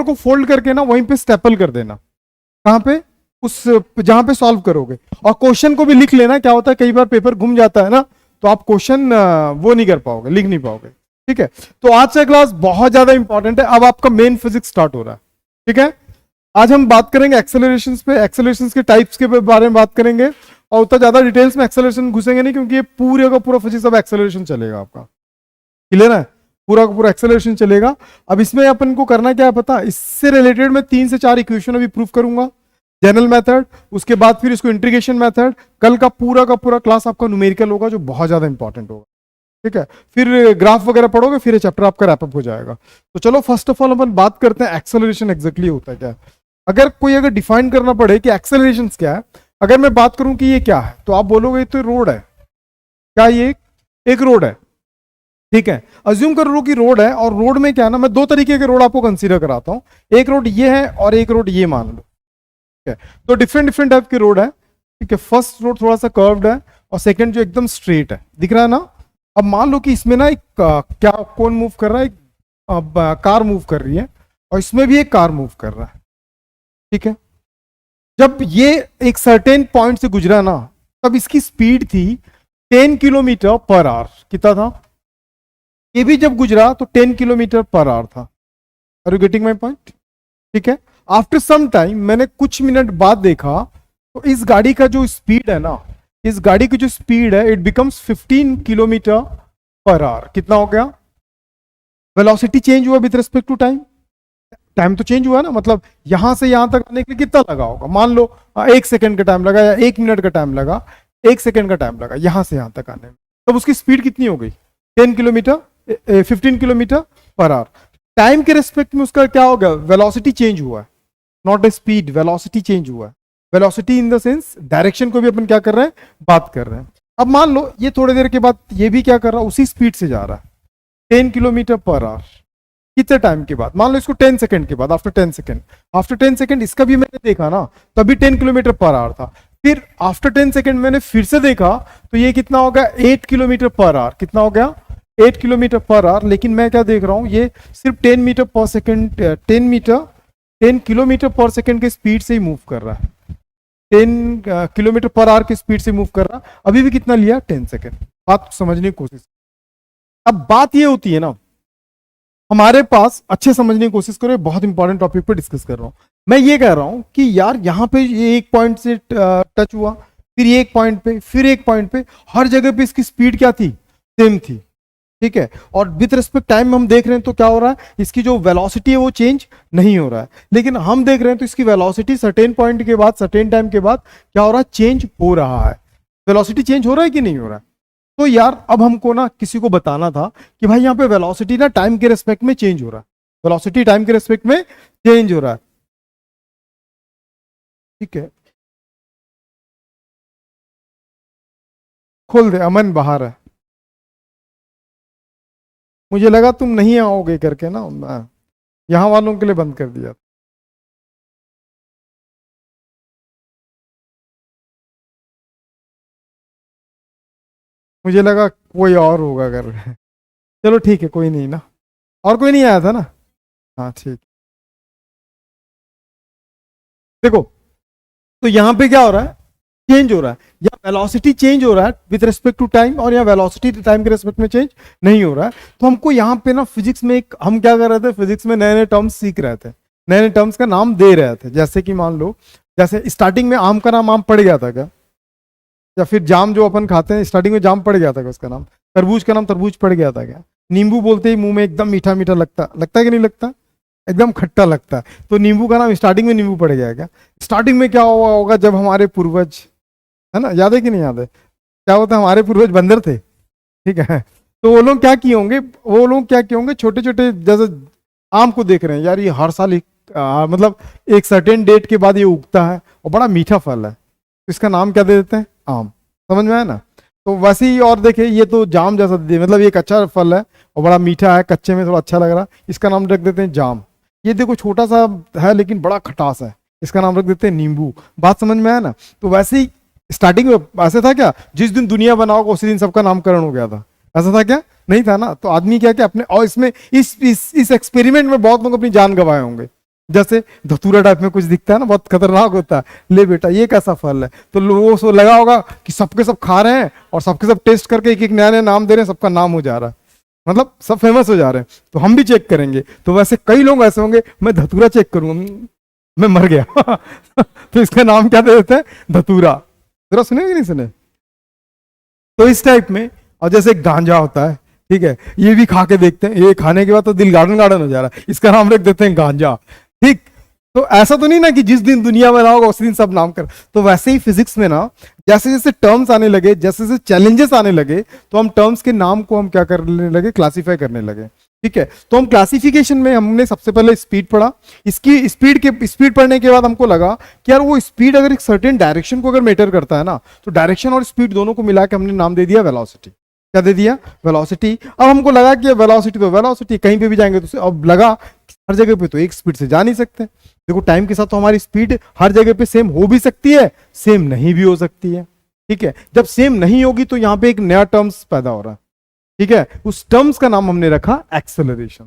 Paper को fold करके ना वहीं पे स्टेपल कर देना, कहाँ पे, उस जहां पे सॉल्व करोगे, और क्वेश्चन को भी लिख लेना। क्या होता है कई बार पेपर घूम जाता है ना, तो आप क्वेश्चन वो नहीं कर पाओगे, लिख नहीं पाओगे। ठीक है, तो आज का क्लास बहुत ज्यादा इंपॉर्टेंट है। अब आपका मेन फिजिक्स स्टार्ट हो रहा है। ठीक है, आज हम बात करेंगे एक्सेलरेशंस पे, एक्सेलरेशंस के टाइप्स के बारे में बात करेंगे, और उतना ज्यादा डिटेल्स में एक्सेलरेशन घुसेंगे नहीं, क्योंकि ये पूरे का पूरा फिजिक्स अब एक्सेलरेशन चलेगा आपका। क्लियर है, पूरा का पूरा एक्सेलरेशन चलेगा। अब इसमें अपन को करना क्या है पता, इससे रिलेटेड मैं 3 से 4 इक्वेशन अभी प्रूव करूंगा, जनरल मेथड, उसके बाद फिर इसको इंटीग्रेशन मेथड। कल का पूरा क्लास आपका न्यूमेरिकल होगा, जो बहुत ज्यादा इंपॉर्टेंट होगा। ठीक है, फिर ग्राफ वगैरह पढ़ोगे, फिर ये चैप्टर आपका रैपअप हो जाएगा। तो चलो फर्स्ट ऑफ ऑल अपन बात करते हैं एक्सेलरेशन एग्जैक्टली होता है क्या। अगर डिफाइन करना पड़े कि एक्सेलरेशन क्या है, अगर मैं बात करूं कि ये क्या है, तो आप बोलोगे तो रोड है। क्या ये एक रोड है? ठीक है, अज्यूम कर लो कि रोड है, और रोड में क्या है ना, मैं 2 तरीके के रोड आपको कंसीडर कराता हूं। एक रोड ये है और एक रोड ये मान लो। ठीक है, तो डिफरेंट टाइप के रोड है। ठीक है, फर्स्ट रोड थोड़ा सा कर्व्ड है, और सेकंड जो एकदम स्ट्रेट है, दिख रहा है ना। अब मान लो कि इसमें ना एक क्या कौन मूव कर रहा है, एक कार मूव कर रही है, और इसमें भी एक कार मूव कर रहा है। ठीक है, जब ये एक सर्टेन पॉइंट से गुजरा ना, तब इसकी स्पीड थी 10 किलोमीटर पर आवर। कितना था? ये भी जब गुजरा तो 10 किलोमीटर पर आवर था। Are you getting my point? ठीक है, आफ्टर सम टाइम, मैंने कुछ मिनट बाद देखा, तो इस गाड़ी का जो स्पीड है ना, इस गाड़ी की जो स्पीड है, it becomes 15 kilometre per hour. कितना हो गया? वेलोसिटी चेंज हुआ with respect to time. Time तो चेंज हुआ ना, मतलब यहां से यहां तक आने के लिए कितना लगा होगा? मान लो 1 सेकंड का टाइम लगा, या 1 मिनट का टाइम लगा, 1 सेकंड का टाइम लगा यहां से यहां तक आने में। तब उसकी स्पीड कितनी हो गई? 10 kilometre 15 kilometre per our. Time के रिस्पेक्ट में उसका क्या हो गया? वेलोसिटी चेंज हुआ है, not a speed, velocity change हुआ है। Velocity in the sense direction को भी अपन क्या कर रहे हैं, बात कर रहे हैं। अब मान लो ये थोड़ी देर के बाद ये भी क्या कर रहा है, उसी स्पीड से जा रहा है, 10 किलोमीटर पर आवर। कितने टाइम के बाद? मान लो इसको 10 सेकंड के बाद, आफ्टर 10 सेकंड इसका भी मैंने देखा ना, तभी 10 किलोमीटर पर आवर था। फिर आफ्टर 10 सेकंड मैंने फिर से देखा, तो ये कितना हो गया? 8 किलोमीटर पर आवर। कितना हो गया? 8 किलोमीटर पर आवर। लेकिन मैं क्या देख रहा हूं, ये सिर्फ 10 मीटर पर सेकंड, 10 किलोमीटर पर सेकंड के स्पीड से ही मूव कर रहा है, 10 किलोमीटर पर आवर की स्पीड से मूव कर रहा। अभी भी कितना लिया? 10 सेकंड। बात समझने की कोशिश। अब बात ये होती है ना, हमारे पास अच्छे समझने की कोशिश करो, बहुत इंपॉर्टेंट टॉपिक पर डिस्कस कर रहा हूं। मैं ये कह रहा हूं कि यार यहां पे ये एक पॉइंट से टच हुआ, फिर ये एक पॉइंट पे, फिर एक पॉइंट पे, हर जगह पे इसकी स्पीड क्या थी? सेम थी। ठीक है, और विद रिस्पेक्ट टाइम हम देख रहे हैं तो क्या हो रहा है, इसकी जो वेलोसिटी है वो चेंज नहीं हो रहा है। लेकिन हम देख रहे हैं तो इसकी वेलोसिटी सर्टेन पॉइंट के बाद, सर्टेन टाइम के बाद क्या हो रहा है? चेंज हो रहा है। वेलोसिटी चेंज हो रहा है कि नहीं हो रहा है? तो यार अब हमको ना किसी को बताना था कि भाई यहाँ पे वेलोसिटी ना टाइम के रेस्पेक्ट में चेंज हो रहा है, वेलोसिटी टाइम के रेस्पेक्ट में चेंज हो रहा है। ठीक है, खोल दे, अमन बाहर है। मुझे लगा तुम नहीं आओगे करके ना, यहां वालों के लिए बंद कर दिया। मुझे लगा कोई और होगा कर रहे हैं। चलो ठीक है, कोई नहीं ना, और कोई नहीं आया था ना। हाँ ठीक। देखो, तो यहां पे क्या हो रहा है? चेंज हो रहा है, या वेलोसिटी चेंज हो रहा है विद रिस्पेक्ट टू टाइम, और या वेलोसिटी टाइम के रिस्पेक्ट में चेंज नहीं हो रहा है। तो हमको यहाँ पे ना फिजिक्स में एक, हम क्या कर रहे थे, फिजिक्स में नए नए टर्म्स सीख रहे थे, नए नए टर्म्स का नाम दे रहे थे। जैसे कि मान लो, जैसे स्टार्टिंग में आम का नाम आम पड़ गया था क्या? या फिर जाम जो अपन खाते हैं, स्टार्टिंग में जाम पड़ गया था क्या उसका नाम? तरबूज का नाम तरबूज पड़ गया था क्या? नींबू बोलते ही मुंह में एकदम मीठा मीठा लगता है कि नहीं लगता? एकदम खट्टा लगता है। तो नींबू का नाम स्टार्टिंग में नींबू पड़ गया क्या? स्टार्टिंग में क्या हुआ होगा, जब हमारे पूर्वज, है ना, याद है कि नहीं याद है, क्या होता है, हमारे पूर्वज बंदर थे। ठीक है, तो वो लोग क्या किए होंगे, छोटे छोटे, जैसे आम को देख रहे हैं यार, ये हर साल मतलब एक सर्टेन डेट के बाद ये उगता है, और बड़ा मीठा फल है, तो इसका नाम क्या दे देते हैं? आम। समझ में आया ना? तो वैसे ही, और देखिए ये तो जाम जैसा मतलब ये एक अच्छा फल है और बड़ा मीठा है, कच्चे में थोड़ा अच्छा लग रहा है, इसका नाम रख देते हैं जाम। ये देखो छोटा सा है लेकिन बड़ा खटास है, इसका नाम रख देते हैं नींबू। बात समझ में आया ना? तो वैसे ही स्टार्टिंग में ऐसे था क्या, जिस दिन दुनिया बना होगा उसी दिन सबका नामकरण हो गया था? ऐसा था क्या? नहीं था ना। तो आदमी क्या क्या अपने, और इसमें इस एक्सपेरिमेंट में बहुत लोग अपनी जान गंवाए होंगे। जैसे धतूरा टाइप में कुछ दिखता है ना, बहुत खतरनाक होता है, ले बेटा ये कैसा फल है, तो लोगों को लगा होगा कि सबके सब खा रहे हैं और सबके सब टेस्ट करके एक एक नया नया नाम दे रहे हैं, सबका नाम हो जा रहा है, मतलब सब फेमस हो जा रहे हैं, तो हम भी चेक करेंगे। तो वैसे कई लोग ऐसे होंगे, मैं धतूरा चेक करूंगा, मैं मर गया तो इसका नाम क्या दे देते हैं, धतूरा। जरा सुने कि नहीं सुने? तो इस टाइप में, और जैसे गांजा होता है, ठीक है, ये भी खा के देखते हैं, ये खाने के बाद तो दिल गार्डन गार्डन हो जा रहा है, इसका नाम रख देते हैं गांजा, ठीक। तो ऐसा तो नहीं ना कि जिस दिन दुनिया में रहोगे उस दिन सब नाम कर। तो वैसे ही फिजिक्स में ना, जैसे जैसे टर्म्स आने लगे, जैसे जैसे चैलेंजेस आने लगे, तो हम टर्म्स के नाम को हम क्या करने लगे, क्लासीफाई करने लगे, ठीक है। तो हम क्लासिफिकेशन में हमने सबसे पहले स्पीड पढ़ा, इसकी स्पीड पढ़ने के बाद हमको लगा कि यार वो स्पीड अगर एक सर्टेन डायरेक्शन को अगर मैटर करता है ना, तो डायरेक्शन और स्पीड दोनों को मिला के हमने नाम दे दिया वेलोसिटी। क्या दे दिया? वेलोसिटी। अब हमको लगा कि वेलोसिटी तो वेलोसिटी, कहीं पे भी जाएंगे तो अब लगा हर जगह पे तो एक स्पीड से जा नहीं सकते। देखो टाइम के साथ तो हमारी स्पीड हर जगह पे सेम हो भी सकती है, सेम नहीं भी हो सकती है, ठीक है। जब सेम नहीं होगी तो यहां पे एक नया टर्म्स पैदा हो रहा है, ठीक है। उस टर्म्स का नाम हमने रखा एक्सेलरेशन,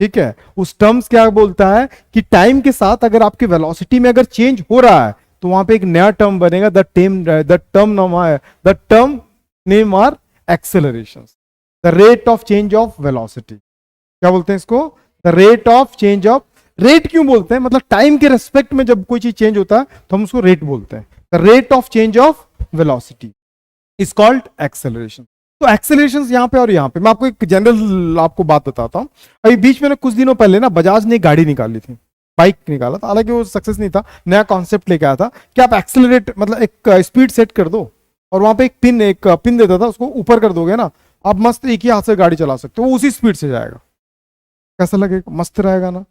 ठीक है। उस टर्म्स क्या बोलता है कि टाइम के साथ अगर आपकी वेलोसिटी में अगर चेंज हो रहा है तो वहां पे एक नया टर्म बनेगा, the term name are acceleration, the rate of change of velocity. क्या बोलते हैं इसको? The rate of change of, rate क्यों बोलते हैं? मतलब टाइम के रेस्पेक्ट में जब कोई चीज चेंज होता है तो हम उसको रेट बोलते हैं। The rate of change of velocity is called acceleration. तो एक्सेलरेशन यहां पे और यहां पे मैं आपको एक जनरल आपको बात बताता हूं। अभी बीच में ना कुछ दिनों पहले ना बजाज ने एक गाड़ी निकाली थी, बाइक निकाला था, हालांकि वो सक्सेस नहीं था, नया कॉन्सेप्ट लेके आया था कि आप एक्सेलरेट मतलब एक स्पीड सेट कर दो और वहां पे एक पिन देता था, उसको ऊपर कर दोगे ना, आप मस्त एक ही हाथ से गाड़ी चला सकते हो, वो उसी स्पीड से जाएगा। कैसा लगेगा? मस्त रहेगा ना।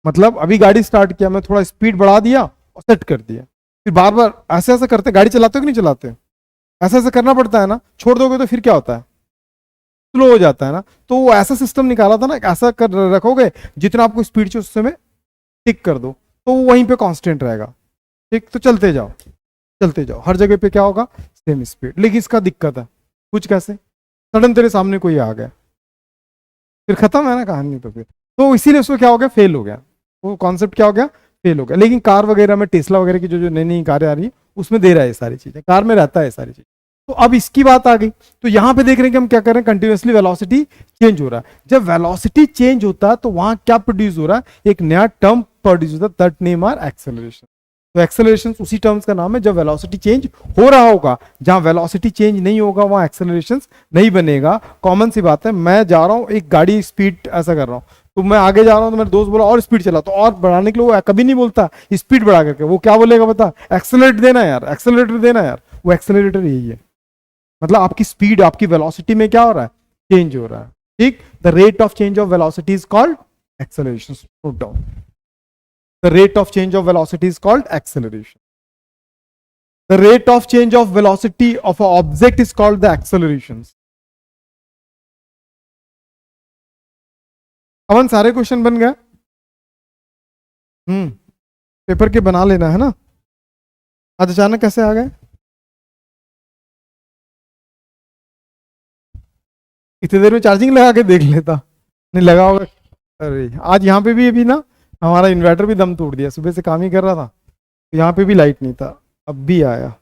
मतलब अभी गाड़ी स्टार्ट किया, मैं थोड़ा स्पीड बढ़ा दिया और सेट कर दिया, फिर बार बार ऐसे ऐसे करते, गाड़ी चलाते हो कि नहीं चलाते? ऐसा ऐसा करना पड़ता है ना, छोड़ दोगे तो फिर क्या होता है, स्लो हो जाता है ना। तो वो ऐसा सिस्टम निकाला था ना, ऐसा कर रखोगे जितना आपको स्पीड चाहिए उस समय टिक कर दो, तो वो वहीं पे कांस्टेंट रहेगा, ठीक। तो चलते जाओ चलते जाओ, हर जगह पे क्या होगा, सेम स्पीड। लेकिन इसका दिक्कत है कुछ, कैसे? सडन तेरे सामने कोई आ गया, फिर खत्म है ना कहानी। तो इसीलिए उसको क्या हो गया, फेल हो गया, वो कॉन्सेप्ट क्या हो गया, फेल हो गया। लेकिन कार वगैरह में, टेस्ला वगैरह की जो जो नई नई कारें आ रही है उसमें दे रहा है ये सारी चीजें, कार में रहता है ये सारी चीज। तो अब इसकी बात आ गई, तो यहां पे देख रहे हैं कि हम क्या कर रहे हैं, कंटिन्यूअसली वेलोसिटी चेंज हो रहा है। जब वेलोसिटी चेंज होता है तो वहां क्या प्रोड्यूस हो रहा है, एक नया टर्म प्रोड्यूस होता है, दैट नेम आर एक्सेलरेशन। तो एक्सेलरेशन उसी टर्म्स का नाम है जब वेलोसिटी चेंज हो रहा होगा। जहां वेलोसिटी चेंज नहीं होगा वहां एक्सेलरेशन नहीं बनेगा। कॉमन सी बात है, मैं जा रहा हूं एक गाड़ी स्पीड ऐसा कर रहा हूं, तो मैं आगे जा रहा हूं तो मेरे दोस्त बोला और स्पीड चला, तो और बढ़ाने के लिए वो कभी नहीं बोलता स्पीड बढ़ा करके, वो क्या बोलेगा बता, एक्सेलरेट देना यार, एक्सेलरेटर देना यार। वो एक्सेलरेटर यही है, मतलब आपकी स्पीड, आपकी वेलोसिटी में क्या हो रहा है, चेंज हो रहा है, ठीक। The rate of change of velocity is called acceleration. Note down, the rate of change of velocity is called acceleration. The rate of change of velocity of an object is called the accelerations. अमन सारे question बन गए? Paper के बना लेना है ना। आज अचानक कैसे आ गए? इतनी देर में चार्जिंग लगा के देख लेता, नहीं लगा होगा। अरे आज यहाँ पे भी अभी ना हमारा इन्वर्टर भी दम तोड़ दिया, सुबह से काम ही कर रहा था, तो यहाँ पे भी लाइट नहीं था, अब भी आया।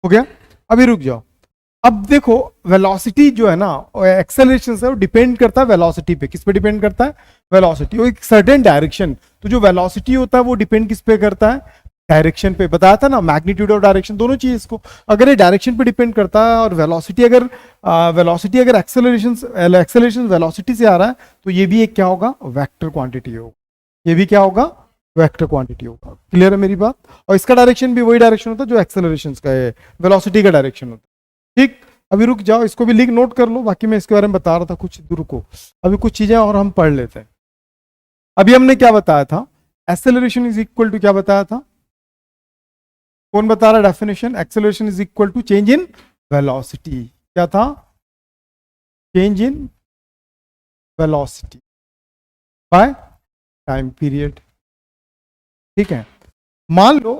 हो गया? अभी रुक जाओ। अब देखो वेलोसिटी जो है ना, एक्सेलरेशन से वो डिपेंड करता है वेलोसिटी पे। किस पे डिपेंड करता है? वेलोसिटी। वो एक सर्टेन डायरेक्शन, तो जो वेलोसिटी होता है वो डिपेंड किस पे करता है? डायरेक्शन पे। बताया था ना, मैग्नीट्यूड और डायरेक्शन दोनों चीज इसको, अगर ये डायरेक्शन पे डिपेंड करता है और वेलोसिटी अगर एक्सेलरेशन वेलोसिटी से आ रहा है तो ये भी एक क्या होगा, वेक्टर क्वांटिटी होगा। ये भी क्या होगा, वेक्टर क्वांटिटी होगा। क्लियर है मेरी बात? और इसका डायरेक्शन भी वही डायरेक्शन होता है जो एक्सेलरेशन का है, वेलोसिटी का डायरेक्शन होता है। ठीक, अभी रुक जाओ, इसको भी लिख नोट कर लो, बाकी मैं इसके बारे में बता रहा था कुछ, रुको अभी कुछ चीजें और हम पढ़ लेते हैं। अभी हमने क्या बताया था, एक्सेलरेशन इज इक्वल टू क्या बताया था, कौन बता रहा है definition, acceleration is equal to change in velocity, क्या था, change in velocity by time period. ठीक है, मान लो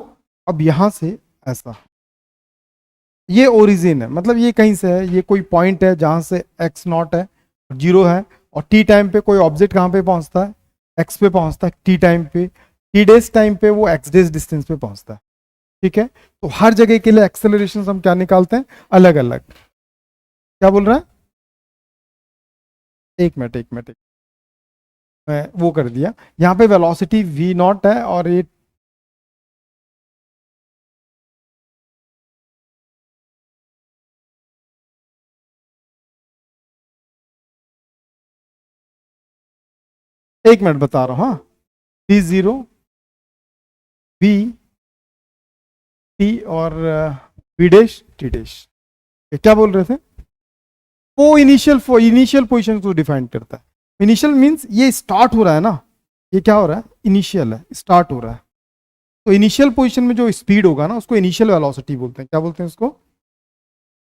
अब यहां से ऐसा, ये ओरिजिन है, मतलब ये कहीं से है, ये कोई पॉइंट है जहां से एक्स नॉट है, जीरो है, और टी टाइम पे कोई ऑब्जेक्ट कहां पे पहुंचता है, एक्स पे पहुंचता है, टी टाइम पे, टी डेज टाइम पे वो एक्स डेज डिस्टेंस पे पहुंचता है। ठीक है, तो हर जगह के लिए एक्सेलरेशन हम क्या निकालते हैं, अलग अलग। क्या बोल रहा है, एक मिनट एक मिनट, मैं वो कर दिया, यहाँ पे वेलोसिटी v नॉट है और ये एक मिनट बता रहा हूँ, हाँ, टी जीरो वी टी और वी डैश टी डैश, क्या बोल रहे थे, वो इनिशियल पोजीशन को डिफाइन करता है। इनिशियल मींस ये स्टार्ट हो रहा है ना, ये क्या हो रहा है, इनिशियल है, स्टार्ट हो रहा है, तो इनिशियल पोजीशन में जो स्पीड होगा ना उसको इनिशियल वेलोसिटी बोलते हैं, क्या बोलते हैं उसको,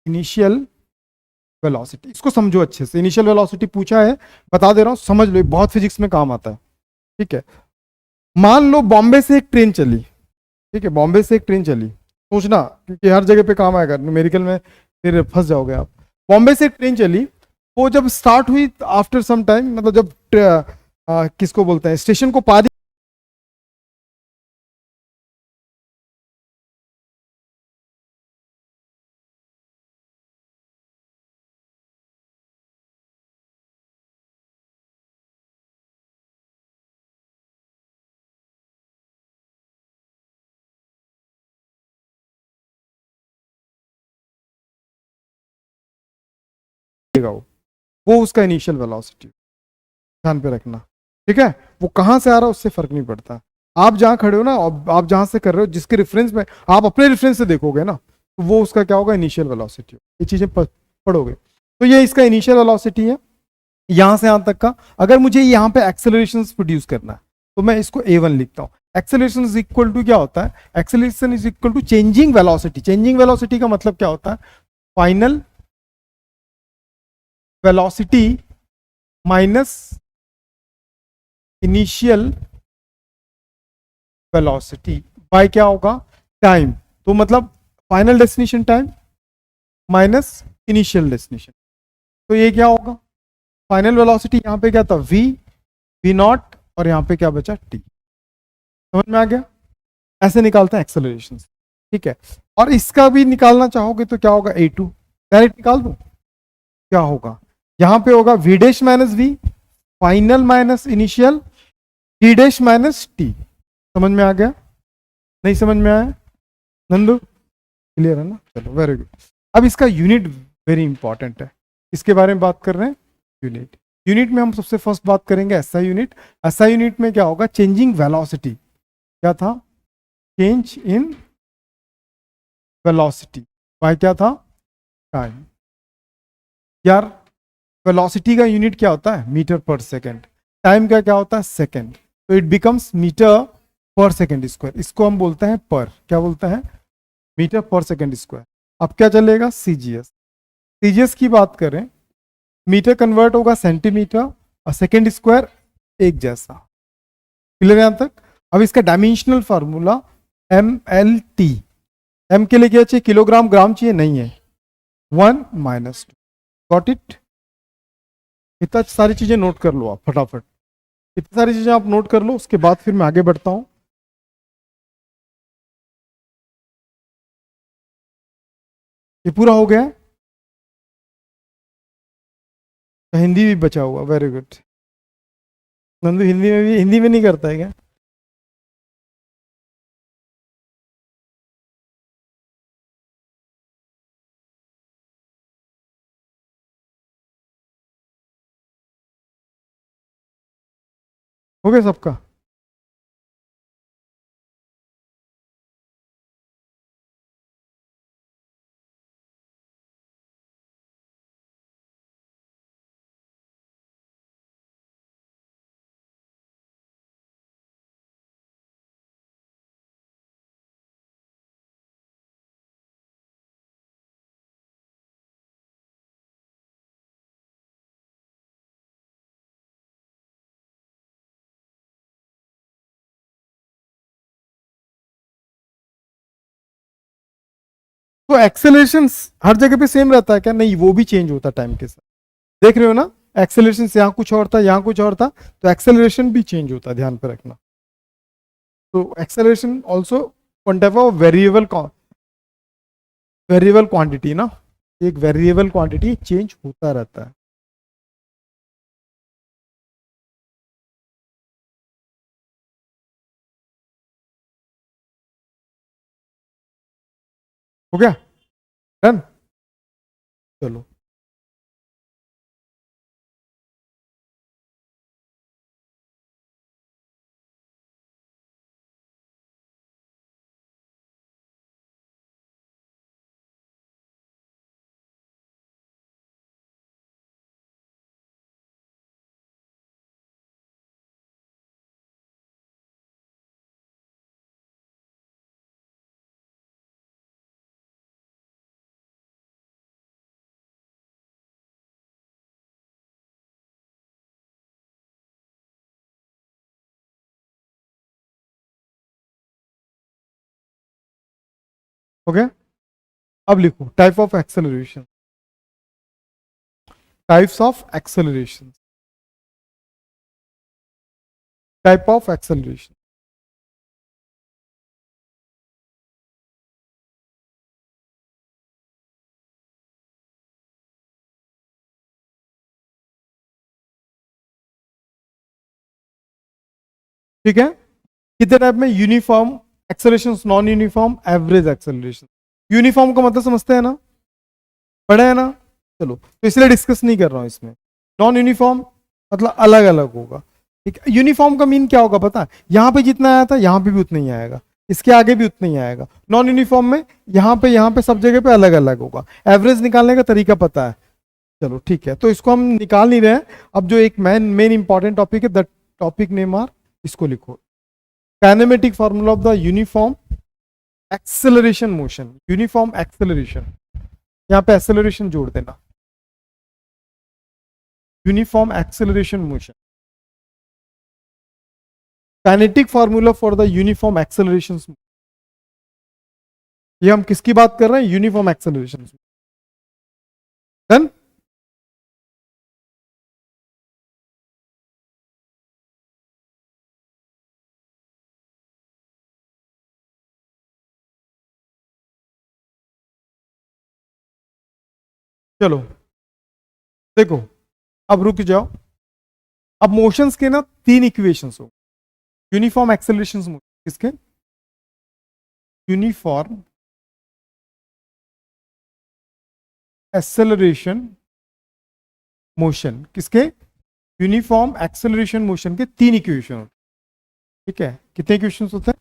इनिशियल वेलोसिटी। इसको समझो अच्छे से, इनिशियल वेलोसिटी पूछा है, बता दे रहा हूँ, समझ लो, बहुत फिजिक्स में काम आता है। ठीक है, मान लो बॉम्बे से एक ट्रेन चली, ठीक है, बॉम्बे से एक ट्रेन चली, सोचना क्योंकि हर जगह पे काम आएगा, न्यूमेरिकल में फिर फंस जाओगे आप। बॉम्बे से एक ट्रेन चली, वो जब स्टार्ट हुई आफ्टर सम टाइम, मतलब जब किसको बोलते हैं, स्टेशन को पार देगा वो उसका इनिशियल वेलोसिटी, ध्यान पे रखना। ठीक है, वो कहां से आ रहा है उससे फर्क नहीं पड़ता, आप जहां खड़े हो ना, आप जहां से कर रहे हो, जिसके रेफरेंस में आप अपने रेफरेंस से देखोगे ना, तो वो उसका क्या होगा, इनिशियल वेलोसिटी, ये चीजें पढ़ोगे। तो ये इसका इनिशियल वेलोसिटी है, यहां से यहां तक का। अगर मुझे यहां पे एक्सेलरेशन प्रोड्यूस करना है तो मैं इसको A1 लिखता हूं। एक्सेलरेशन इज इक्वल टू क्या होता है, acceleration is equal to changing velocity. Changing velocity का मतलब क्या होता है, final velocity minus initial velocity by क्या होगा, टाइम। तो मतलब final destination time minus initial destination, तो ये क्या होगा, फाइनल वेलोसिटी यहां पे क्या था, वी नॉट, और यहां पे क्या बचा, टी। समझ में आ गया, ऐसे निकालते हैं एक्सेलरेशन। ठीक है, और इसका भी निकालना चाहोगे तो क्या होगा, A2, डायरेक्ट निकाल दो, क्या होगा, यहां पे होगा v dash minus v, final minus initial, t dash minus t. समझ में आ गया, नहीं समझ में आया नंदू, क्लियर है ना, चलो वेरी गुड। अब इसका यूनिट वेरी इंपॉर्टेंट है, इसके बारे में बात कर रहे हैं, यूनिट। यूनिट में हम सबसे फर्स्ट बात करेंगे एसआई यूनिट। एसआई यूनिट में क्या होगा, चेंजिंग वेलोसिटी, क्या था, चेंज इन वेलोसिटी बाय क्या था, टाइम। यार वेलोसिटी का यूनिट क्या होता है, मीटर पर सेकेंड, टाइम का क्या होता है, सेकेंड, तो इट बिकम्स मीटर पर सेकेंड स्क्वायर, इसको हम बोलते हैं पर, क्या बोलते हैं, मीटर पर सेकेंड स्क्वायर। अब क्या चलेगा, सीजीएस। सीजीएस की बात करें, मीटर कन्वर्ट होगा सेंटीमीटर और सेकेंड स्क्वायर एक जैसा, क्लियर यहां तक। अब इसका डायमेंशनल फार्मूला MLT, एम के लिए क्या चाहिए, किलोग्राम, ग्राम चाहिए, नहीं है, 1 - 2, गॉट इट। इतना सारी चीजें नोट कर लो आप फटाफट, इतनी सारी चीजें आप नोट कर लो, उसके बाद फिर मैं आगे बढ़ता हूं। ये पूरा हो गया, तो हिंदी भी बचा हुआ, वेरी गुड। नंदू हिंदी में भी, हिंदी में नहीं करता है क्या, हो गया सबका। तो एक्सेलरेशन हर जगह पे सेम रहता है क्या? नहीं, वो भी चेंज होता है टाइम के साथ। देख रहे हो ना, एक्सेलरेशन यहाँ कुछ और था, यहाँ कुछ और था, तो एक्सेलरेशन भी चेंज होता है, ध्यान पे रखना। तो acceleration also one type of variable quantity ना, एक वेरिएबल क्वांटिटी चेंज होता रहता है। हो गया? डन। चलो, हो गया। अब लिखो type of acceleration, types of acceleration, type of acceleration. ठीक है, कितने टाइप में? Uniform acceleration, non uniform, average acceleration. Uniform का मतलब समझते हैं ना, पढ़े है ना? चलो, तो इसलिए डिस्कस नहीं कर रहा हूं इसमें। नॉन यूनिफॉर्म मतलब अलग अलग होगा। ठीक है, यूनिफॉर्म का मीन क्या होगा पता है? यहां पे जितना आया था यहां पे भी उतना ही आएगा, इसके आगे भी उतना ही आएगा। नॉन यूनिफॉर्म में यहाँ पे सब जगह पे अलग अलग होगा। एवरेज निकालने का तरीका पता है? चलो ठीक है, तो इसको हम निकाल नहीं रहे हैं। अब जो एक मेन मेन इंपॉर्टेंट टॉपिक है, द टॉपिक नेम आर, इसको लिखो, kinematic formula of the uniform acceleration motion. Uniform acceleration, यहां पे एक्सेलरेशन जोड़ देना, uniform acceleration motion. Kinetic formula for the uniform acceleration. ये हम किसकी बात कर रहे हैं? Uniform acceleration. डन। चलो देखो, अब रुक जाओ। अब मोशंस के ना तीन इक्वेशंस हो, यूनिफॉर्म एक्सेलरेशन किसके? यूनिफॉर्म एक्सेलरेशन मोशन किसके? यूनिफॉर्म एक्सेलरेशन मोशन के तीन इक्वेशन होते। ठीक है, कितने इक्वेशंस होते हैं?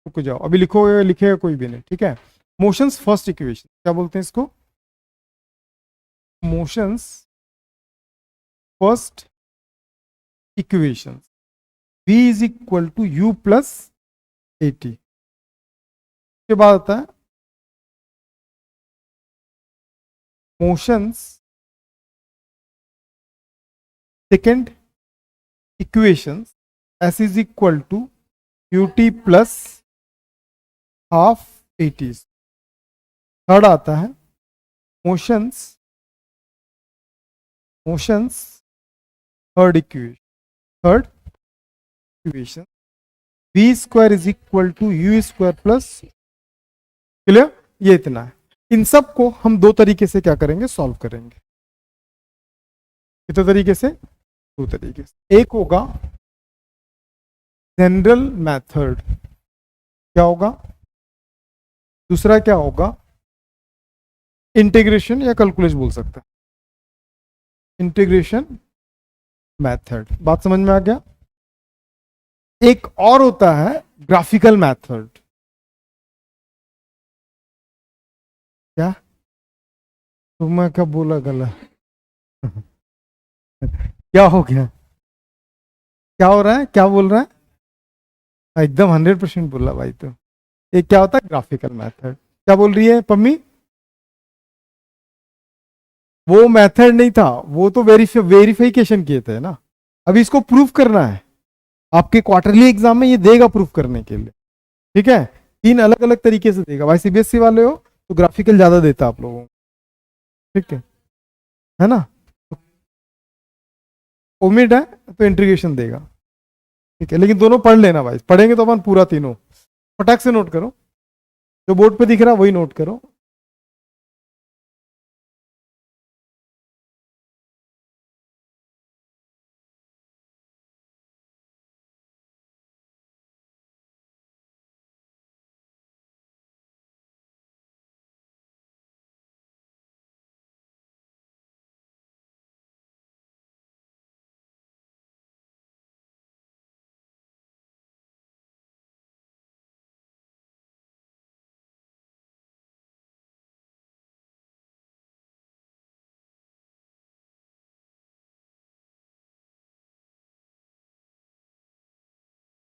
रुक जाओ, अभी लिखोगे, लिखेगा कोई भी नहीं। ठीक है, मोशंस फर्स्ट इक्वेशन क्या बोलते हैं इसको? Motion's first equation, v is equal to u plus a t. के बाद आता है motion's second equation, s is equal to u t plus half a t. Third आता है motion's third equation, v square is equal to u square plus. Clear? ये इतना है। इन सब को हम दो तरीके से क्या करेंगे? सॉल्व करेंगे। कितने तरीके से? दो तरीके से। एक होगा जनरल मेथड, क्या होगा? दूसरा क्या होगा? इंटीग्रेशन या कैलकुलेशन बोल सकते हैं, इंटीग्रेशन मेथड। बात समझ में आ गया? एक और होता है ग्राफिकल मेथड। क्या तो मैं क्या बोला गलत? क्या हो गया? क्या हो रहा है? क्या बोल रहा है? एकदम 100% बोला भाई। तो एक क्या होता है? Graphical method. क्या बोल रही है पम्मी? वो मेथड नहीं था, वो तो वेरिफिकेशन किए थे ना। अभी इसको प्रूफ करना है, आपके क्वार्टरली एग्जाम में ये देगा प्रूफ करने के लिए। ठीक है, तीन अलग अलग तरीके से देगा। भाई सीबीएसई वाले हो तो ग्राफिकल ज्यादा देता है आप लोगों को, ठीक है ना। ओमिड है तो इंटीग्रेशन देगा, ठीक है। लेकिन दोनों पढ़ लेना भाई, पढ़ेंगे तो अपन पूरा तीनों। फटाक से नोट करो, जो बोर्ड पे दिख रहा है वही नोट करो।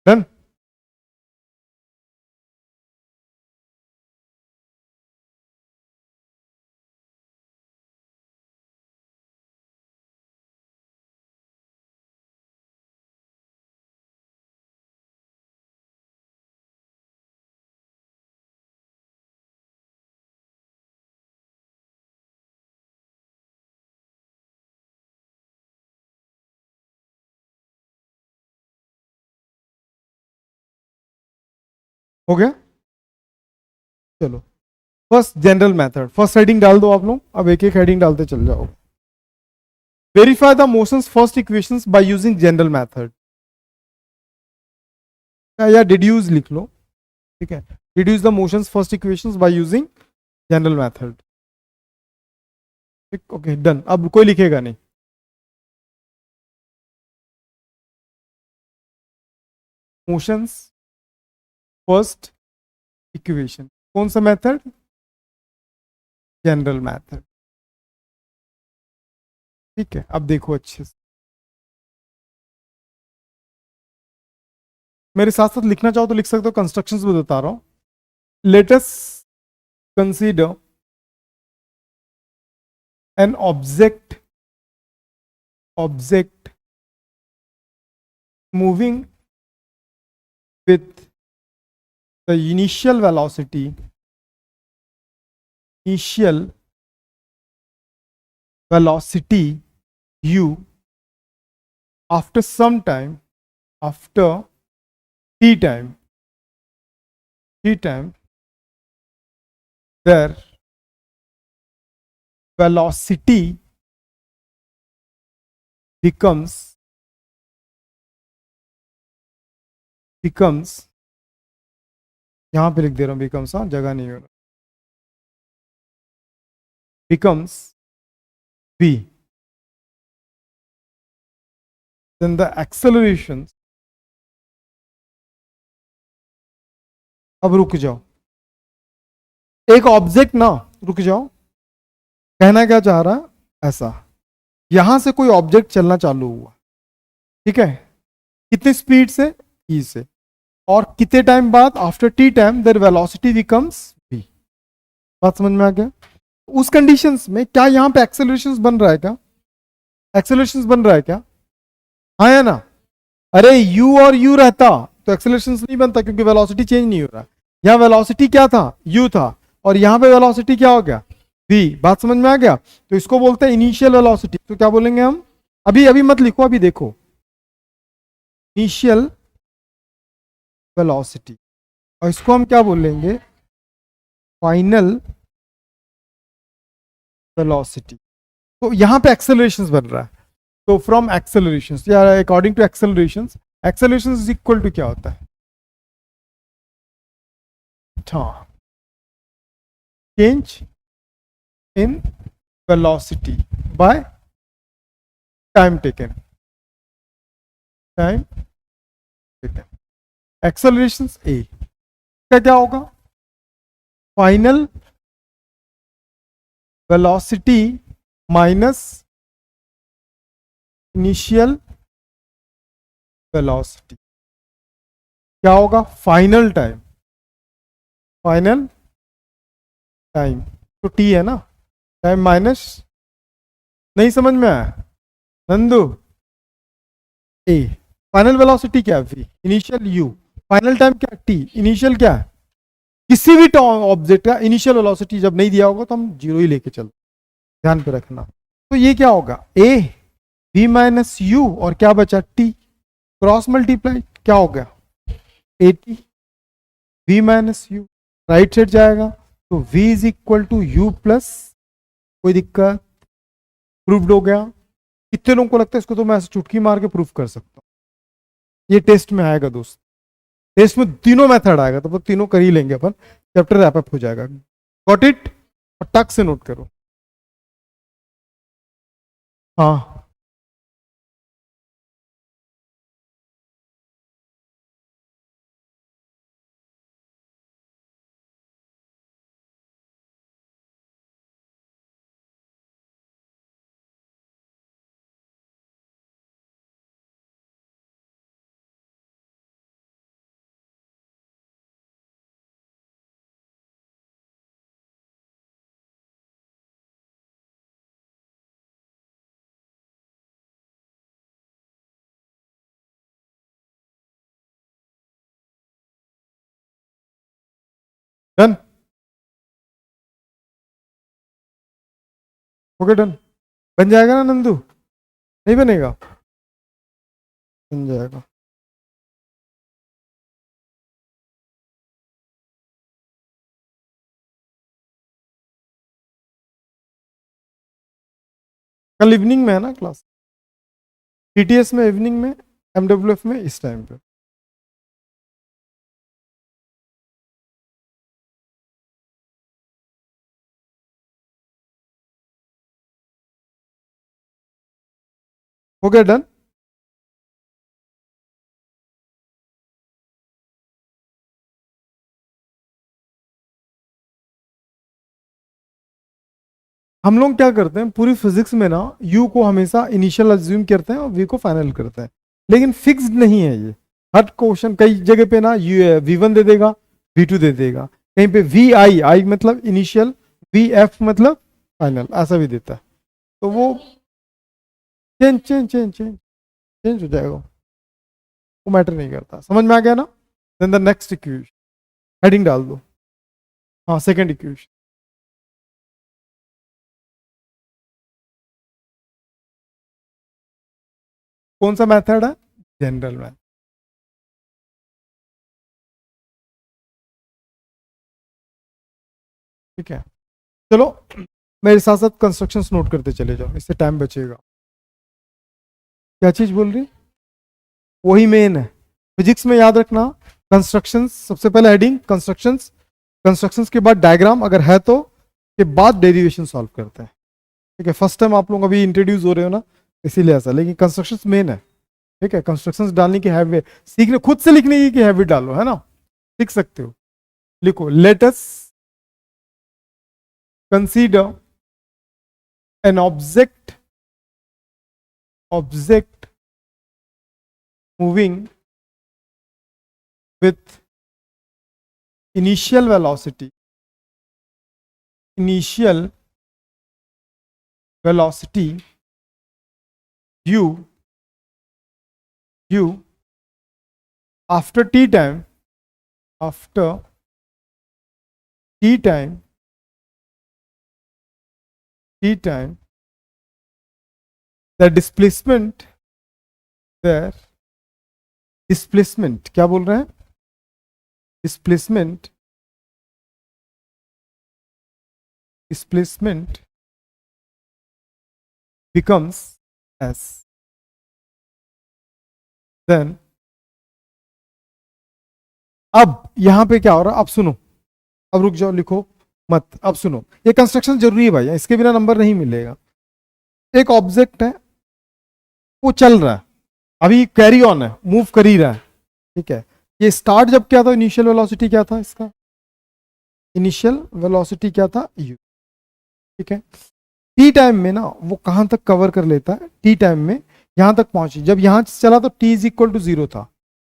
डन। हो गया, चलो। First general method, first heading डाल दो आप लोग, अब एक एक हेडिंग डालते चल जाओ। Verify the motions first equations by using general method, या डिड्यूस लिख लो, ठीक है। Deduce the motions first equations by using general method, ठीक, ओके डन। अब कोई लिखेगा नहीं। मोशंस फर्स्ट इक्वेशन, कौन सा मेथड? जनरल मेथड, ठीक है। अब देखो अच्छे से, मेरे साथ साथ लिखना चाहो तो लिख सकते हो, कंस्ट्रक्शंस भी बता रहा हूं। Let us consider an object moving with the initial velocity u, after some time, after t time, their velocity becomes यहां पे लिख दे रहा हूं becomes, हाँ जगह नहीं हो रहा, becomes v, then the acceleration, अब रुक जाओ, एक ऑब्जेक्ट ना, रुक जाओ, कहना क्या चाह रहा है ऐसा, यहां से कोई ऑब्जेक्ट चलना चालू हुआ, ठीक है, कितनी स्पीड से? ई से, और कितने टाइम बाद? After T time there velocity becomes v। बात समझ में आ गया? उस कंडीशंस में क्या यहां पे एक्सेलरेशंस बन रहा है क्या? एक्सेलरेशंस बन रहा है क्या? हाँ या ना? अरे u और u रहता तो एक्सेलरेशंस नहीं बनता, क्योंकि वेलोसिटी चेंज नहीं हो रहा। यहाँ वेलोसिटी क्या था? u था, और यहां पे वेलोसिटी क्या हो गया? v। बात समझ में आ गया? तो इसको बोलते हैं इनिशियल वेलोसिटी। तो क्या बोलेंगे हम? अभी मत लिखो, अभी देखो, इनिशियल वेलोसिटी, और इसको हम क्या बोलेंगे? Final velocity. तो यहां पे एक्सेलरेशंस बन रहा है, तो फ्रॉम एक्सेलरेशंस या according to accelerations, accelerations is equal to क्या होता है? Change in velocity by time taken, accelerations a का क्या होगा? Final velocity minus initial velocity, क्या होगा? फाइनल टाइम, तो टी है ना, टाइम माइनस, नहीं समझ में आया नंदू? ए, फाइनल वेलोसिटी क्या है? v, initial u, final time क्या? t, इनिशियल क्या है? किसी भी ऑब्जेक्ट का इनिशियल वेलोसिटी जब नहीं दिया होगा तो हम जीरो ही लेके चलते, ध्यान पे रखना। तो ये क्या होगा, ए v माइनस यू और क्या बचा टी, क्रॉस मल्टीप्लाई क्या हो गया a t v minus u, right side जाएगा तो v is equal to u plus, कोई दिक्कत, प्रूव्ड हो गया। कितने लोगों को लगता है इसको तो मैं ऐसे चुटकी मार के प्रूफ कर सकता हूँ, ये टेस्ट में आएगा दोस्त, टेस्ट में तीनों मेथड आएगा तो वो तीनों कर ही लेंगे अपन, चैप्टर रैप अप हो जाएगा। गॉट इट, और टक से नोट करो। हाँ डन, ओके डन, बन जाएगा ना नंदू, नहीं बनेगा, बन जाएगा। कल इवनिंग में है ना क्लास, टीटीएस में इवनिंग में, एमडब्ल्यूएफ में इस टाइम पे। हो गया डन, हम लोग क्या करते हैं पूरी फिजिक्स में ना, यू को हमेशा इनिशियल अज्यूम करते हैं और वी को फाइनल करते हैं, लेकिन फिक्स्ड नहीं है ये। हर क्वेश्चन कई जगह पे ना यू वी वन दे देगा, वी टू दे देगा, कहीं पे वी आई, आई मतलब इनिशियल, वी एफ मतलब फाइनल, ऐसा भी देता है। तो वो change change change change change हो जाएगा, वो मैटर नहीं करता। समझ में आ गया ना? Then the next equation, heading डाल दो। हाँ सेकंड इक्वेशन, कौन सा मेथड है? General math. ठीक है, चलो मेरे साथ साथ कंस्ट्रक्शंस नोट करते चले जाओ, इससे टाइम बचेगा। क्या चीज बोल रही? वही मेन है फिजिक्स में, याद रखना। कंस्ट्रक्शंस सबसे पहले हेडिंग कंस्ट्रक्शंस, कंस्ट्रक्शंस के बाद डायग्राम अगर है तो, के बाद डेरिवेशन सॉल्व करते हैं। ठीक है, फर्स्ट टाइम आप लोग अभी इंट्रोड्यूस हो रहे हो ना, इसीलिए ऐसा, लेकिन कंस्ट्रक्शंस मेन है। ठीक है, कंस्ट्रक्शंस डालने की हैबिट सीखने, खुद से लिखने की हैबिट डालो, है ना, सीख सकते हो। लिखो, let us consider an object moving with initial velocity u after t time the displacement there, displacement क्या बोल रहे हैं? डिस्प्लेसमेंट becomes s, then अब यहां पे क्या हो रहा है, अब सुनो, अब रुक जाओ, लिखो मत, अब सुनो, ये कंस्ट्रक्शन जरूरी है भाई, इसके बिना नंबर नहीं मिलेगा। एक ऑब्जेक्ट है, वो चल रहा है, अभी कैरी ऑन है, मूव कर ही रहा है। ठीक है, ये स्टार्ट जब क्या था, इनिशियल वेलोसिटी क्या था इसका? इनिशियल वेलोसिटी क्या था? u। ठीक है, टी टाइम में ना वो कहां तक कवर कर लेता है? टी टाइम में यहां तक पहुंची, जब यहां चला तो t इज इक्वल टू 0 था,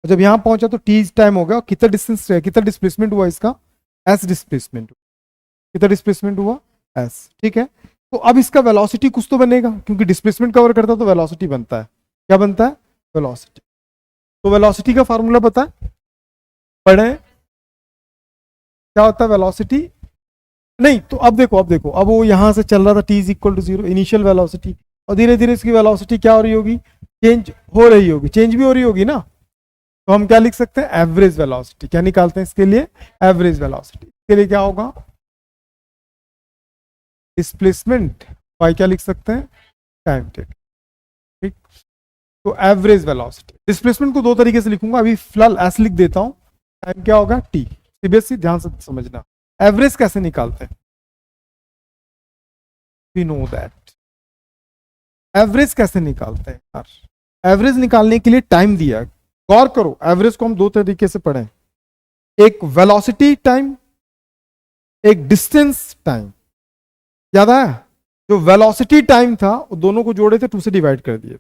जब यहां पहुंचा तो t टाइम हो गया, कितना डिस्टेंस, कितना डिस्प्लेसमेंट हुआ इसका? s डिस्प्लेसमेंट, कितना डिस्प्लेसमेंट हुआ? s। ठीक है, तो अब इसका वेलोसिटी कुछ तो बनेगा, क्योंकि डिस्प्लेसमेंट कवर करता तो वेलोसिटी बनता है। क्या बनता है? वेलोसिटी। तो वेलोसिटी का फॉर्मूला पता है? पढ़े? क्या होता है वेलोसिटी, नहीं तो अब देखो अब वो यहां से चल रहा था t is equal to 0 initial velocity, और धीरे धीरे इसकी वेलोसिटी क्या हो रही होगी, चेंज हो रही होगी, चेंज भी हो रही होगी ना, तो हम क्या लिख सकते हैं एवरेज वेलोसिटी। क्या निकालते हैं इसके लिए, एवरेज वेलोसिटी। इसके लिए क्या होगा, डिस्प्लेसमेंट बाय क्या लिख सकते हैं, टाइम टेक। ठीक, तो एवरेज वेलोसिटी, डिस्प्लेसमेंट को दो तरीके से लिखूंगा, अभी फिलहाल ऐसे लिख देता हूं, टाइम क्या होगा टी। सीबीएसई ध्यान से समझना, एवरेज कैसे निकालते हैं, वी नो दैट। एवरेज कैसे निकालते हैं यार, एवरेज निकालने के लिए टाइम दिया है। गौर करो, एवरेज को हम दो तरीके से पढ़ें, एक वेलोसिटी टाइम, एक डिस्टेंस टाइम। याद आया, जो वेलोसिटी टाइम था वो दोनों को जोड़े थे, 2 से डिवाइड कर दिए थे।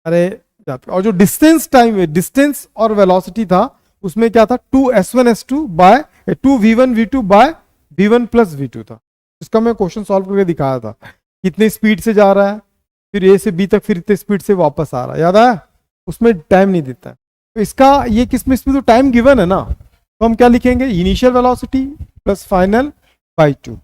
अरे और जो डिस्टेंस टाइम है, डिस्टेंस और वेलोसिटी था, उसमें क्या था 2s1s2 bye 2v1v2 bye v1 plus v2 था। इसका मैं क्वेश्चन सॉल्व करके दिखाया था, कितने स्पीड से जा रहा है, फिर ए से बी तक, फिर इतने स्पीड से वापस आ रहा है। याद आया, उसमें टाइम नहीं देता है। तो इसका ये किसमें, इसमें तो टाइम गिवन है ना, तो हम क्या लिखेंगे, initial velocity plus final by 2।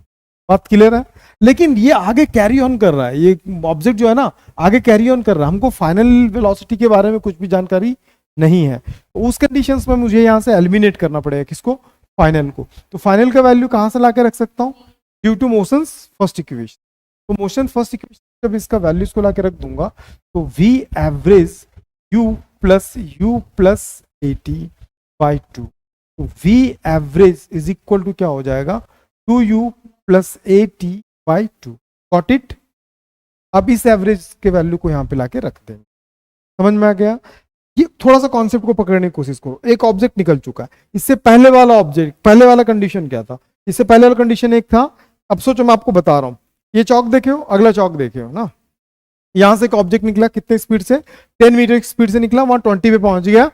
बात क्लियर है। लेकिन ये आगे कैरी ऑन कर रहा है, ये ऑब्जेक्ट जो है ना आगे कैरी ऑन कर रहा है, हमको फाइनल वेलोसिटी के बारे में कुछ भी जानकारी नहीं है। तो उस कंडीशंस में मुझे यहां से एलिमिनेट करना पड़ेगा, किसको, फाइनल को। तो फाइनल का वैल्यू कहां से लाके रख सकता हूं, due to motion first equation. तो मोशन फर्स्ट इक्वेशन जब इसका वैल्यूज को लाके रख दूंगा, तो v average u plus a t by 2। तो v average is equal to क्या हो जाएगा, 2u plus a t by 2। Got it. अब इस एवरेज के वैल्यू को यहां पे लाके रख देंगे। समझ में आ गया। ये थोड़ा सा कॉन्सेप्ट को पकड़ने की कोशिश करो। एक ऑब्जेक्ट निकल चुका है, इससे पहले वाला ऑब्जेक्ट, पहले वाला कंडीशन क्या था, इससे पहले वाला कंडीशन एक था। अब सोचो, मैं आपको बता रहा हूं, ये चौक देखे हो, अगला चौक देखे हो ना, यहां से एक ऑब्जेक्ट निकला, कितने स्पीड से, 10 मीटर स्पीड से निकला, वहां 20 पे पहुंच गया।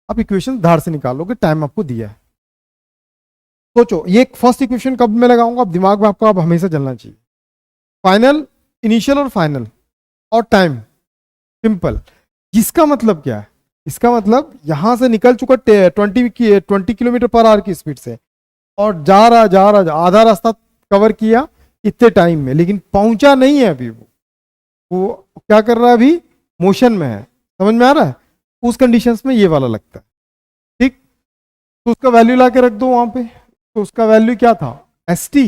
अब इक्वेशन धार से निकालोगे, टाइम आपको दिया है। सोचो, ये फर्स्ट इक्वेशन कब मैं लगाऊंगा, अब दिमाग में आपको अब हमेशा चलना चाहिए, फाइनल, इनिशियल और फाइनल और टाइम, सिंपल। इसका मतलब क्या है, इसका मतलब यहां से निकल चुका 20 किलोमीटर पर आवर की स्पीड से, और जा रहा आधा रास्ता कवर किया इतने टाइम में, लेकिन पहुंचा नहीं है अभी। वो क्या कर रहा है, अभी मोशन में है। समझ में आ रहा है। उस कंडीशंस में ये वाला लगता है। ठीक, तो उसका वैल्यू ला के रख दो वहां पे। तो उसका वैल्यू क्या था, S T,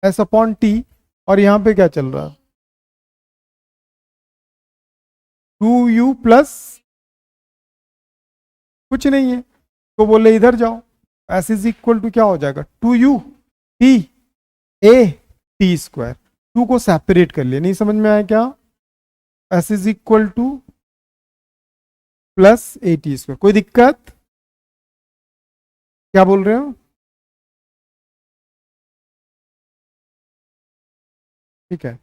S upon T, और यहां पे क्या चल रहा है, 2u प्लस कुछ नहीं है, तो बोले इधर जाओ, एस इज इक्वल टू क्या हो जाएगा, 2u T A T square. 2 को सेपरेट कर लिया, नहीं समझ में आया क्या, S is equal two plus a T square. कोई दिक्कत, क्या बोल रहे हो, ठीक है।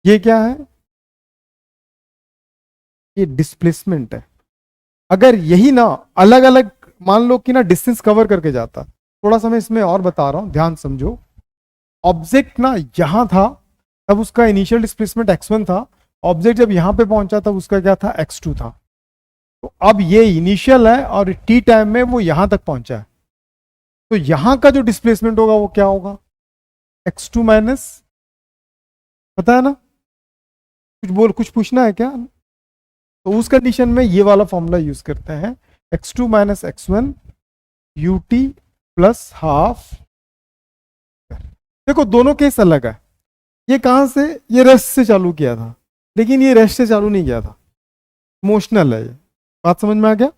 ये क्या है, ये डिस्प्लेसमेंट है। अगर यही ना अलग अलग मान लो कि ना डिस्टेंस कवर करके जाता, थोड़ा सा मैं इसमें और बता रहा हूं, ध्यान समझो। ऑब्जेक्ट ना यहां था, तब उसका इनिशियल डिस्प्लेसमेंट x1 था। ऑब्जेक्ट जब यहां पे पहुंचा तब उसका क्या था, x2 था। तो अब ये इनिशियल है और t टाइम में वो यहां तक पहुंचा है, तो यहां का जो डिस्प्लेसमेंट होगा वो क्या होगा, x2 माइनस, पता है ना, कुछ पूछना है क्या। तो उस कंडीशन में ये वाला फॉर्मूला यूज करते हैं, x2 minus x1 ut plus half. देखो दोनों केस अलग है। ये कहां से, ये रेस्ट से चालू किया था, लेकिन ये रेस्ट से चालू नहीं किया था, इमोशनल है ये। बात समझ में आ गया।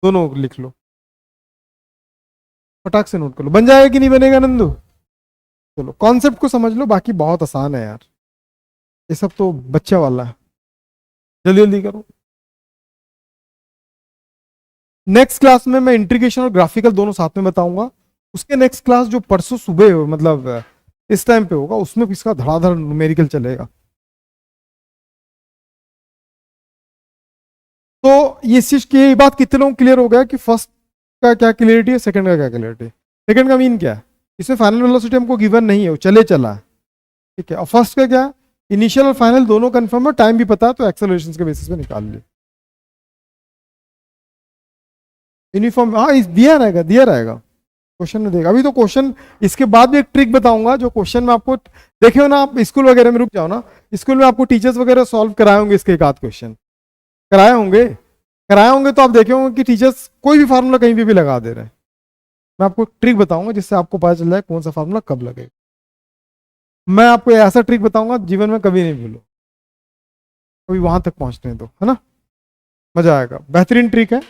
दोनों लिख लो, फटाक से नोट कर लो, बन जाएगा कि नहीं बनेगा नंदू। चलो कॉन्सेप्ट को समझ लो, बाकी बहुत आसान है यार, ये सब तो बच्चा वाला है। जल्दी जल्दी करो। नेक्स्ट क्लास में मैं इंटीग्रेशन और ग्राफिकल दोनों साथ में बताऊंगा। उसके नेक्स्ट क्लास जो परसों सुबह मतलब इस टाइम पे होगा, उसमें इसका धड़ाधड़ न्यूमेरिकल चलेगा। तो ये चीज की बात कितने लोगों क्लियर हो गया कि फर्स्ट का क्या क्लियरिटी है, सेकंड का क्या क्लियरिटी है। सेकंड का मीन क्या है, इसमें फाइनल वेलोसिटी हमको गिवन नहीं है, वो चले चला है, ठीक है। और फर्स्ट का क्या, इनिशियल और फाइनल दोनों कंफर्म है, टाइम भी पता है, तो एक्सेलरेशन के बेसिस पे निकाल लिया। यूनिफॉर्म, हाँ दिया रहेगा, दिया रहेगा क्वेश्चन में देगा। अभी तो क्वेश्चन, इसके बाद भी एक ट्रिक बताऊंगा जो क्वेश्चन में आपको, देखे हो ना आप स्कूल वगैरह में, रुक जाओ ना, स्कूल में आपको टीचर्स वगैरह सॉल्व कराए होंगे इसके एक आध क्वेश्चन, कराए होंगे, कराए होंगे तो आप देखे होंगे कि टीचर्स कोई भी फार्मूला कहीं पे भी लगा दे रहे हैं। मैं आपको ट्रिक बताऊंगा जिससे आपको पता चल जाए कौन सा फार्मूला कब लगेगा। मैं आपको ऐसा ट्रिक बताऊंगा जीवन में कभी नहीं भूलो, कभी वहां तक पहुंचने दो, है ना, मजा आएगा, बेहतरीन ट्रिक है।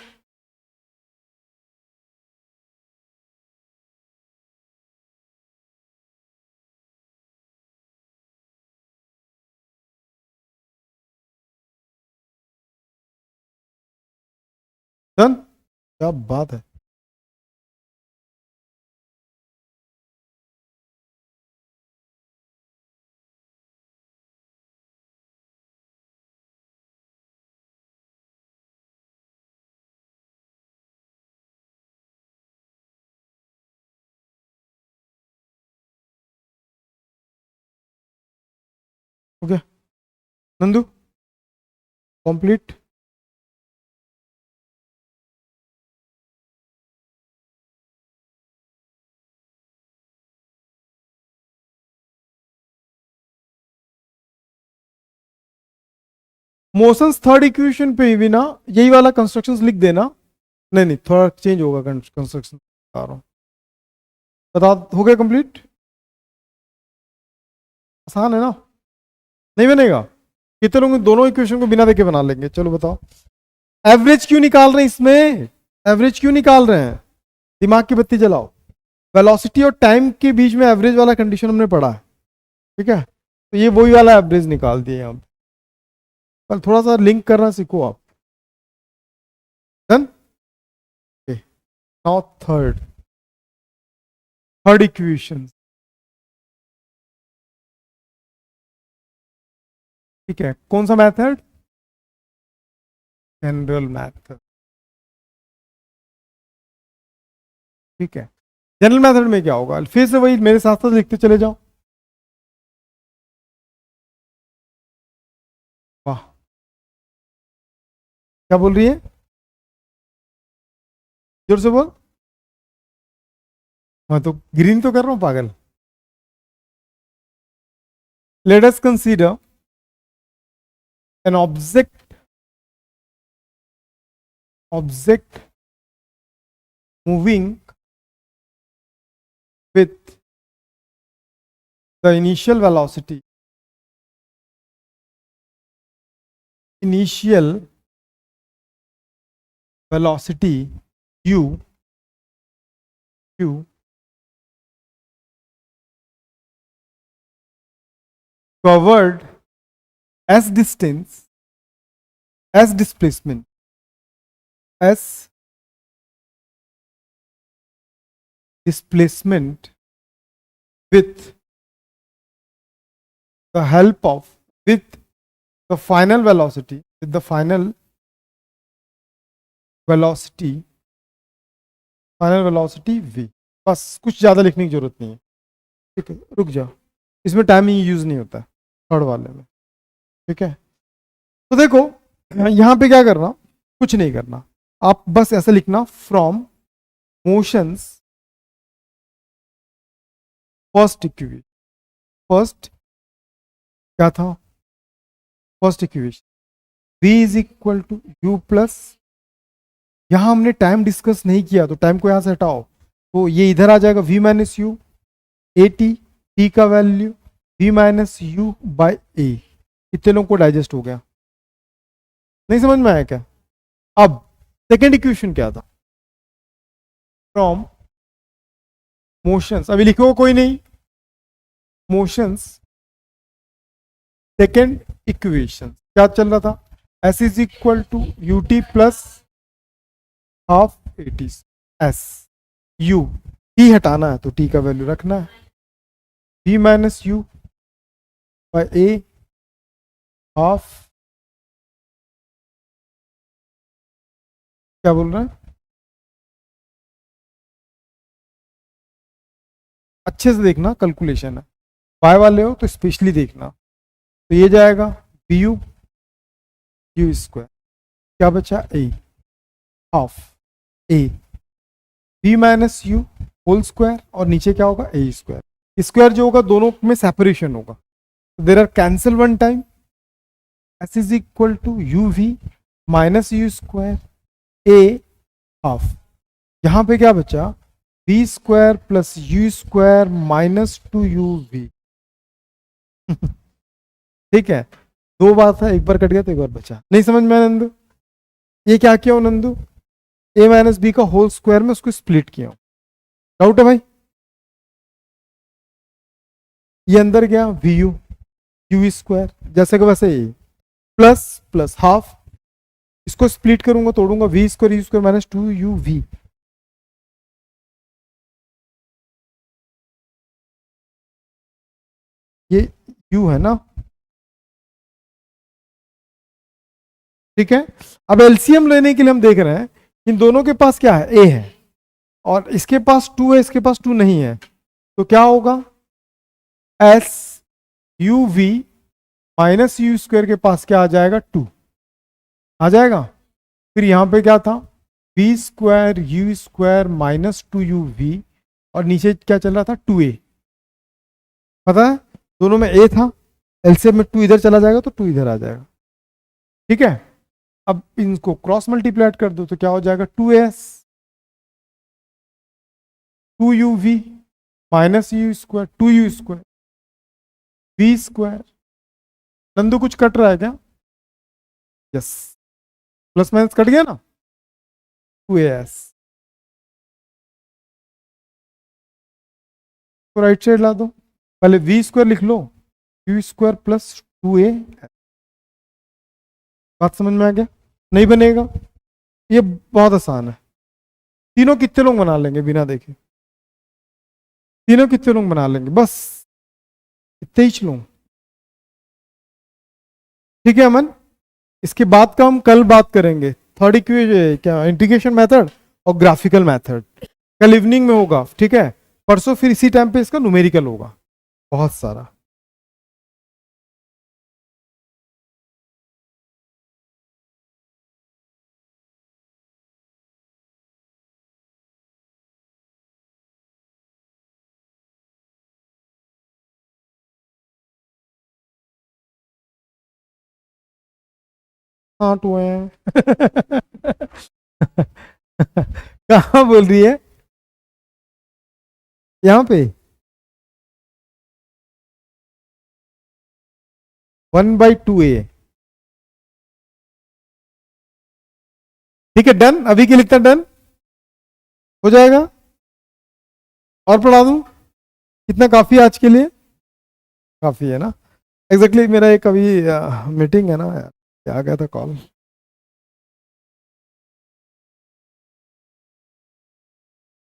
डन, क्या बात है। Okay Nandu, complete. Motions third equation पे भी ना यही वाला कंस्ट्रक्शंस लिख देना। नहीं नहीं, थोड़ा चेंज होगा कंस्ट्रक्शन, बता रहा हूँ। बता, हो गया कंप्लीट? आसान है ना? नहीं बनेगा? कितने लोग दोनों इक्वेशन को बिना देखे बना लेंगे? चलो बताओ। एवरेज क्यों निकाल रहे हैं इसमें? एवरेज क्यों निकाल रहे हैं? दिमाग की बत्ती जलाओ। वेलोसिटी और टाइम के बीच में एवरेज वाला कंडीशन हमने पढ़ा है, ठीक है, तो ये वही वाला एवरेज निकाल दिए हम। पर थोड़ा सा लिंक करना सीखो आप। Done. Now third, third equation, ठीक है, कौन सा मेथड? जनरल मेथड, ठीक है। जनरल मेथड में क्या होगा, फिर से वही मेरे साथ साथ लिखते चले जाओ। वाह, क्या बोल रही है? जोर से बोल। मैं तो ग्रीन तो कर रहा हूं पागल। Let us consider an object moving with the initial velocity u covered as distance, as displacement, as displacement with the help of, with the final velocity, with the final velocity v। बस कुछ ज़्यादा लिखने की जरूरत नहीं है, ठीक है, रुक जाओ, इसमें टाइमिंग यूज नहीं होता थर्ड वाले में, ठीक है। तो देखो यहाँ पे क्या करना, कुछ नहीं करना, आप बस ऐसे लिखना, from motion's first equation, first क्या था, first equation v is equal to u plus, यहां हमने टाइम डिस्कस नहीं किया तो टाइम को यहां से हटाओ, तो ये इधर आ जाएगा v minus u a t, t का value v minus u by a. इतने लोगों को डाइजेस्ट हो गया? नहीं समझ में आया क्या? अब सेकेंड इक्वेशन क्या था, फ्रॉम मोशंस, अभी लिखो कोई नहीं, मोशंस सेकेंड इक्वेशन क्या चल रहा था, s is equal to u t plus half a t, s u, t हटाना है तो टी का वैल्यू रखना है, v minus u by a half, क्या बोल रहे हैं, अच्छे से देखना, कैलकुलेशन है, बाय वाले हो तो स्पेशली देखना, तो ये जाएगा बी यू यू स्क्वायर, क्या बचा a half, a, v minus u whole square, और नीचे क्या होगा ए स्क्वायर। स्क्वायर जो होगा दोनों में सेपरेशन होगा, there are cancel one time, s is equal to u v minus u square a half. यहां पे क्या बचा, b square plus u square minus two u v. ठीक है, दो बात है, एक बार कट गया तो एक बार बचा। नहीं समझ में आया नंदू? ये क्या किया हो नंदू, ए माइनस बी का होल स्क्वायर में उसको स्प्लिट किया हूं। डाउट है भाई? ये अंदर गया वी यू, यू स्क्वायर जैसे कि वैसे ही, प्लस प्लस हाफ, इसको स्प्लिट करूंगा तोड़ूंगा, v square u square minus two u v. ये यू है ना, ठीक है। अब एलसीएम लेने के लिए हम देख रहे हैं इन दोनों के पास क्या है, ए है, और इसके पास टू है, इसके पास टू नहीं है, तो क्या होगा, s u v minus u square के पास क्या आ जाएगा, टू आ जाएगा। फिर यहां पे क्या था, v square u square minus two u v, और नीचे क्या चल रहा था, टू ए। पता है दोनों में ए था, एलसीएम में टू इधर चला जाएगा तो टू इधर आ जाएगा। ठीक है, अब इनको क्रॉस मल्टीप्लाइड कर दो तो क्या हो जाएगा, two s two u v minus u square two u square v square. Nandu कुछ कट रहा है क्या? यस, प्लस माइनस कट गया ना, टू एस को राइट साइड ला दो, पहले वी स्क्वायर लिख लो, यू स्क्वायर प्लस टू ए। बात समझ में आ गया? नहीं बनेगा, ये बहुत आसान है। तीनों कितने लोग बना लेंगे बिना देखे, तीनों कितने लोग बना लेंगे, बस इतने ही लोग। ठीक है अमन, इसके बाद का हम कल बात करेंगे, थर्ड इक्वेशन क्या, इंटीग्रेशन मेथड और ग्राफिकल मेथड, कल इवनिंग में होगा। ठीक है, परसों फिर इसी टाइम पे इसका न्यूमेरिकल होगा बहुत सारा। हाँ टू है। कहाँ बोल रही है, यहाँ पे 1/2a। ठीक है डन, अभी के लिखता डन हो जाएगा, और पढ़ा दूं, कितना काफी है आज के लिए, काफी है ना। एग्जैक्टली मेरा एक अभी मीटिंग है ना यार, आ गया था कॉल।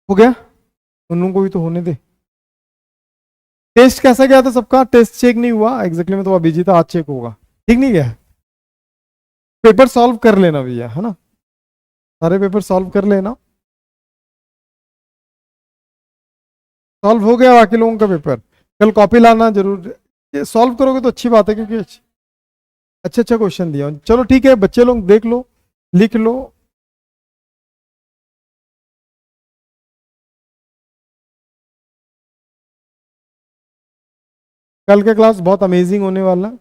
हो गया, उन लोगों को भी तो होने दे। टेस्ट कैसा गया था सबका, टेस्ट चेक नहीं हुआ एग्जैक्टली में, तो बिजी था, आज चेक होगा। ठीक नहीं गया, पेपर सॉल्व कर लेना भैया, है ना, सारे पेपर सॉल्व कर लेना। सॉल्व हो गया बाकी लोगों का पेपर, कल कॉपी लाना जरूर, ये सॉल्व करोगे तो अच्छी बात है, क्योंकि अच्छे अच्छा क्वेश्चन दिया। चलो ठीक है बच्चे लोग, देख लो लिख लो। कल का क्लास बहुत अमेजिंग होने वाला है।